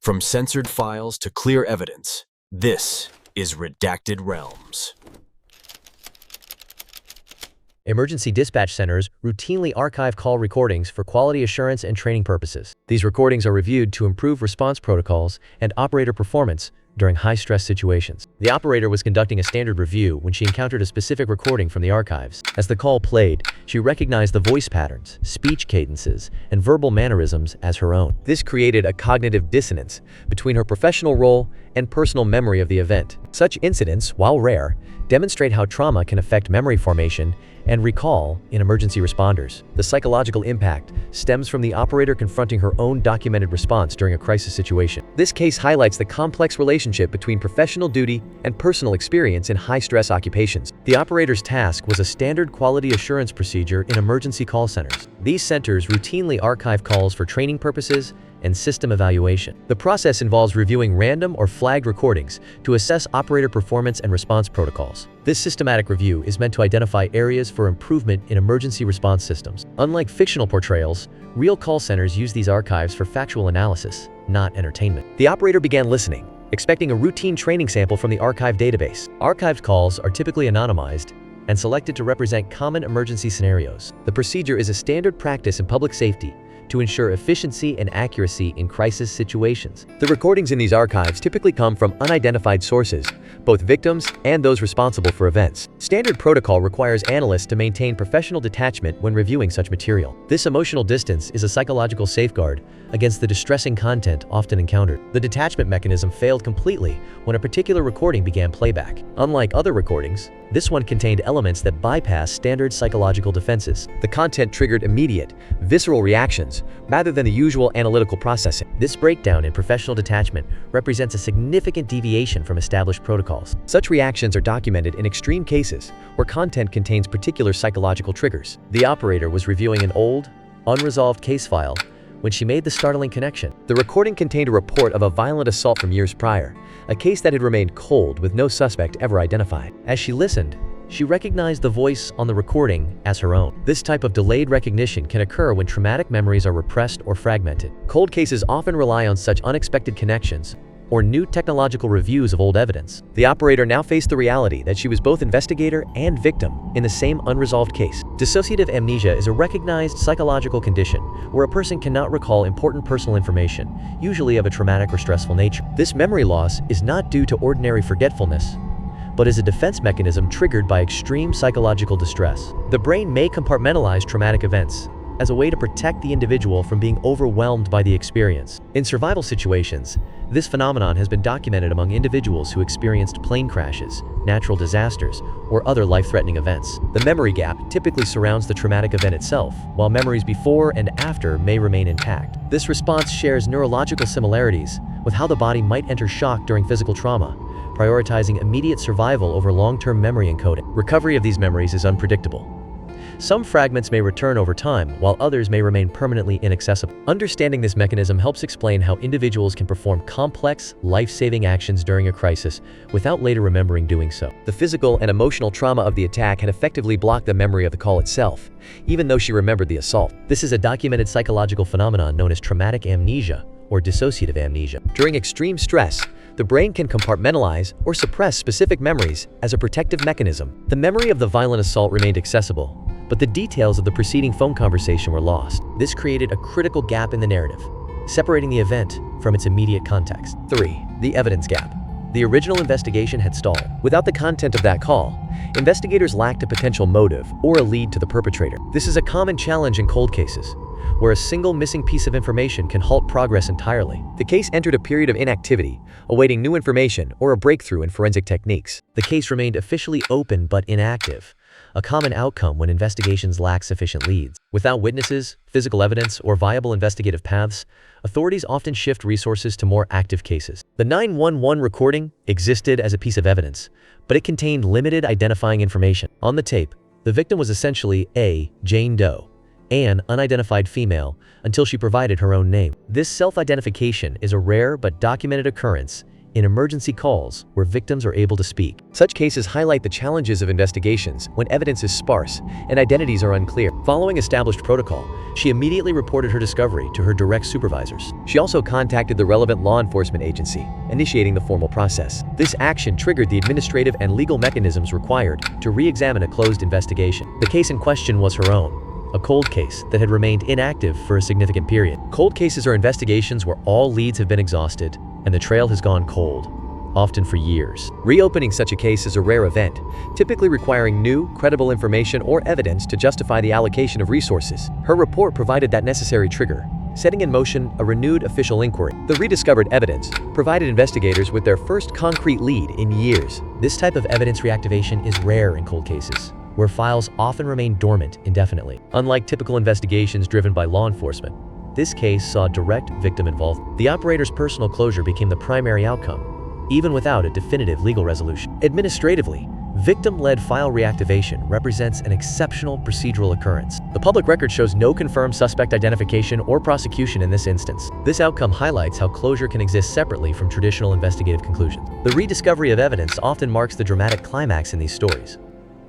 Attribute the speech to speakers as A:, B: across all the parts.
A: From censored files to clear evidence, this is Redacted Realms.
B: Emergency dispatch centers routinely archive call recordings for quality assurance and training purposes. These recordings are reviewed to improve response protocols and operator performance during high-stress situations. The operator was conducting a standard review when she encountered a specific recording from the archives. As the call played, she recognized the voice patterns, speech cadences, and verbal mannerisms as her own. This created a cognitive dissonance between her professional role and personal memory of the event. Such incidents, while rare, demonstrate how trauma can affect memory formation and recall in emergency responders. The psychological impact stems from the operator confronting her own documented response during a crisis situation. This case highlights the complex relationship between professional duty and personal experience in high-stress occupations. The operator's task was a standard quality assurance procedure in emergency call centers. These centers routinely archive calls for training purposes and system evaluation. The process involves reviewing random or flagged recordings to assess operator performance and response protocols. This systematic review is meant to identify areas for improvement in emergency response systems. Unlike fictional portrayals, real call centers use these archives for factual analysis, not entertainment. The operator began listening, expecting a routine training sample from the archive database. Archived calls are typically anonymized and selected to represent common emergency scenarios. The procedure is a standard practice in public safety to ensure efficiency and accuracy in crisis situations. The recordings in these archives typically come from unidentified sources, both victims and those responsible for events. Standard protocol requires analysts to maintain professional detachment when reviewing such material. This emotional distance is a psychological safeguard against the distressing content often encountered. The detachment mechanism failed completely when a particular recording began playback. Unlike other recordings, this one contained elements that bypass standard psychological defenses. The content triggered immediate, visceral reactions rather than the usual analytical processing. This breakdown in professional detachment represents a significant deviation from established protocols. Such reactions are documented in extreme cases where content contains particular psychological triggers. The operator was reviewing an old, unresolved case file when she made the startling connection. The recording contained a report of a violent assault from years prior, a case that had remained cold with no suspect ever identified. As she listened, she recognized the voice on the recording as her own. This type of delayed recognition can occur when traumatic memories are repressed or fragmented. Cold cases often rely on such unexpected connections or new technological reviews of old evidence. The operator now faced the reality that she was both investigator and victim in the same unresolved case. Dissociative amnesia is a recognized psychological condition where a person cannot recall important personal information, usually of a traumatic or stressful nature. This memory loss is not due to ordinary forgetfulness, but is a defense mechanism triggered by extreme psychological distress. The brain may compartmentalize traumatic events as a way to protect the individual from being overwhelmed by the experience. In survival situations, this phenomenon has been documented among individuals who experienced plane crashes, natural disasters, or other life-threatening events. The memory gap typically surrounds the traumatic event itself, while memories before and after may remain intact. This response shares neurological similarities with how the body might enter shock during physical trauma, prioritizing immediate survival over long-term memory encoding. Recovery of these memories is unpredictable. Some fragments may return over time, while others may remain permanently inaccessible. Understanding this mechanism helps explain how individuals can perform complex, life-saving actions during a crisis without later remembering doing so. The physical and emotional trauma of the attack had effectively blocked the memory of the call itself, even though she remembered the assault. This is a documented psychological phenomenon known as traumatic amnesia or dissociative amnesia. During extreme stress, the brain can compartmentalize or suppress specific memories as a protective mechanism. The memory of the violent assault remained accessible, but the details of the preceding phone conversation were lost. This created a critical gap in the narrative, separating the event from its immediate context. 3. The evidence gap. The original investigation had stalled. Without the content of that call, investigators lacked a potential motive or a lead to the perpetrator. This is a common challenge in cold cases, where a single missing piece of information can halt progress entirely. The case entered a period of inactivity, awaiting new information or a breakthrough in forensic techniques. The case remained officially open but inactive, a common outcome when investigations lack sufficient leads. Without witnesses, physical evidence, or viable investigative paths, authorities often shift resources to more active cases. The 911 recording existed as a piece of evidence, but it contained limited identifying information. On the tape, the victim was essentially a Jane Doe, an unidentified female, until she provided her own name. This self-identification is a rare but documented occurrence in emergency calls where victims are able to speak. Such cases highlight the challenges of investigations when evidence is sparse and identities are unclear. Following established protocol, she immediately reported her discovery to her direct supervisors. She also contacted the relevant law enforcement agency, initiating the formal process. This action triggered the administrative and legal mechanisms required to re-examine a closed investigation. The case in question was her own, a cold case that had remained inactive for a significant period. Cold cases are investigations where all leads have been exhausted and the trail has gone cold, often for years. Reopening such a case is a rare event, typically requiring new, credible information or evidence to justify the allocation of resources. Her report provided that necessary trigger, setting in motion a renewed official inquiry. The rediscovered evidence provided investigators with their first concrete lead in years. This type of evidence reactivation is rare in cold cases, where files often remain dormant indefinitely. Unlike typical investigations driven by law enforcement, this case saw direct victim involvement. The operator's personal closure became the primary outcome, even without a definitive legal resolution. Administratively, victim-led file reactivation represents an exceptional procedural occurrence. The public record shows no confirmed suspect identification or prosecution in this instance. This outcome highlights how closure can exist separately from traditional investigative conclusions. The rediscovery of evidence often marks the dramatic climax in these stories,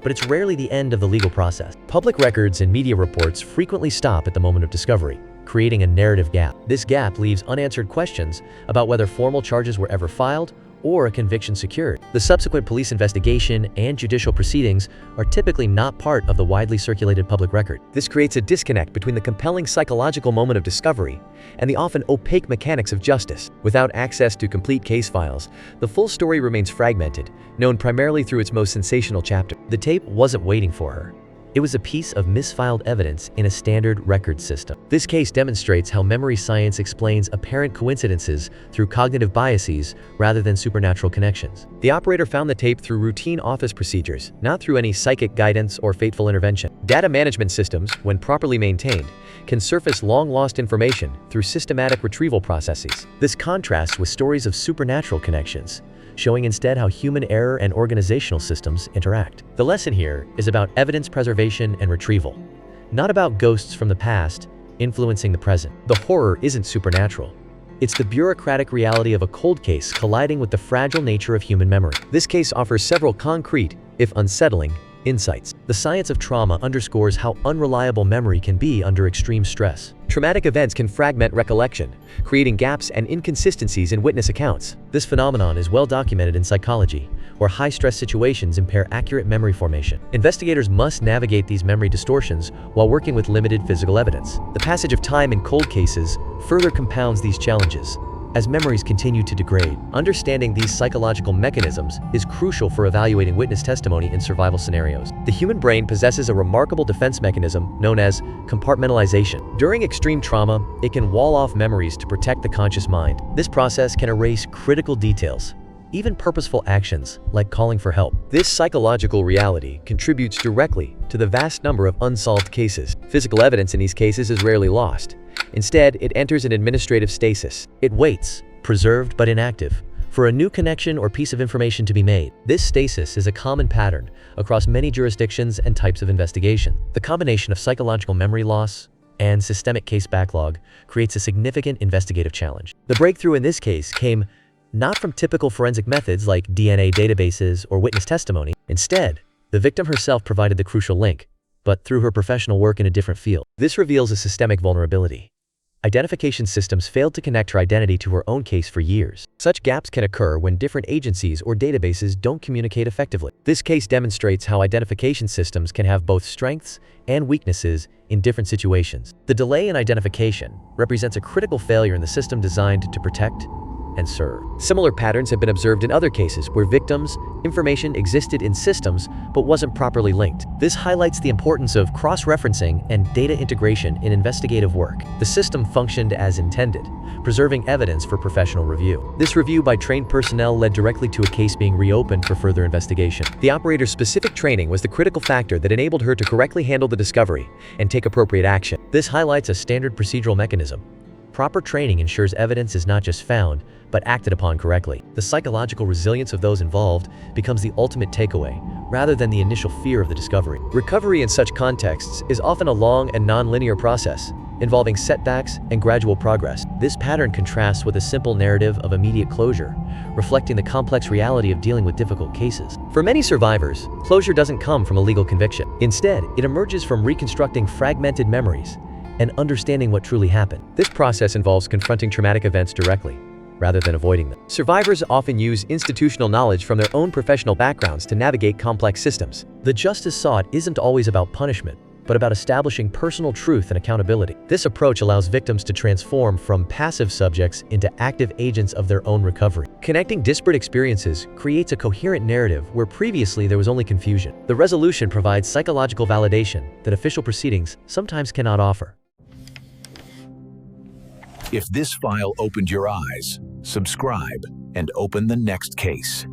B: but it's rarely the end of the legal process. Public records and media reports frequently stop at the moment of discovery, creating a narrative gap. This gap leaves unanswered questions about whether formal charges were ever filed or a conviction secured. The subsequent police investigation and judicial proceedings are typically not part of the widely circulated public record. This creates a disconnect between the compelling psychological moment of discovery and the often opaque mechanics of justice. Without access to complete case files, the full story remains fragmented, known primarily through its most sensational chapter. The tape wasn't waiting for her. It was a piece of misfiled evidence in a standard record system. This case demonstrates how memory science explains apparent coincidences through cognitive biases rather than supernatural connections. The operator found the tape through routine office procedures, not through any psychic guidance or fateful intervention. Data management systems, when properly maintained, can surface long-lost information through systematic retrieval processes. This contrasts with stories of supernatural connections, showing instead how human error and organizational systems interact. The lesson here is about evidence preservation and retrieval, not about ghosts from the past influencing the present. The horror isn't supernatural. It's the bureaucratic reality of a cold case colliding with the fragile nature of human memory. This case offers several concrete, if unsettling, insights. The science of trauma underscores how unreliable memory can be under extreme stress. Traumatic events can fragment recollection, creating gaps and inconsistencies in witness accounts. This phenomenon is well documented in psychology, where high-stress situations impair accurate memory formation. Investigators must navigate these memory distortions while working with limited physical evidence. The passage of time in cold cases further compounds these challenges. As memories continue to degrade, understanding these psychological mechanisms is crucial for evaluating witness testimony in survival scenarios. The human brain possesses a remarkable defense mechanism known as compartmentalization. During extreme trauma, it can wall off memories to protect the conscious mind. This process can erase critical details, even purposeful actions like calling for help. This psychological reality contributes directly to the vast number of unsolved cases. Physical evidence in these cases is rarely lost. Instead, it enters an administrative stasis. It waits, preserved but inactive, for a new connection or piece of information to be made. This stasis is a common pattern across many jurisdictions and types of investigation. The combination of psychological memory loss and systemic case backlog creates a significant investigative challenge. The breakthrough in this case came not from typical forensic methods like DNA databases or witness testimony. Instead, the victim herself provided the crucial link, but through her professional work in a different field. This reveals a systemic vulnerability. Identification systems failed to connect her identity to her own case for years. Such gaps can occur when different agencies or databases don't communicate effectively. This case demonstrates how identification systems can have both strengths and weaknesses in different situations. The delay in identification represents a critical failure in the system designed to protect and serve. Similar patterns have been observed in other cases where victims' information existed in systems but wasn't properly linked. This highlights the importance of cross-referencing and data integration in investigative work. The system functioned as intended, preserving evidence for professional review. This review by trained personnel led directly to a case being reopened for further investigation. The operator's specific training was the critical factor that enabled her to correctly handle the discovery and take appropriate action. This highlights a standard procedural mechanism. Proper training ensures evidence is not just found, but acted upon correctly. The psychological resilience of those involved becomes the ultimate takeaway, rather than the initial fear of the discovery. Recovery in such contexts is often a long and non-linear process, involving setbacks and gradual progress. This pattern contrasts with a simple narrative of immediate closure, reflecting the complex reality of dealing with difficult cases. For many survivors, closure doesn't come from a legal conviction. Instead, it emerges from reconstructing fragmented memories and understanding what truly happened. This process involves confronting traumatic events directly, rather than avoiding them. Survivors often use institutional knowledge from their own professional backgrounds to navigate complex systems. The justice sought isn't always about punishment, but about establishing personal truth and accountability. This approach allows victims to transform from passive subjects into active agents of their own recovery. Connecting disparate experiences creates a coherent narrative where previously there was only confusion. The resolution provides psychological validation that official proceedings sometimes cannot offer.
C: If this file opened your eyes, subscribe and open the next case.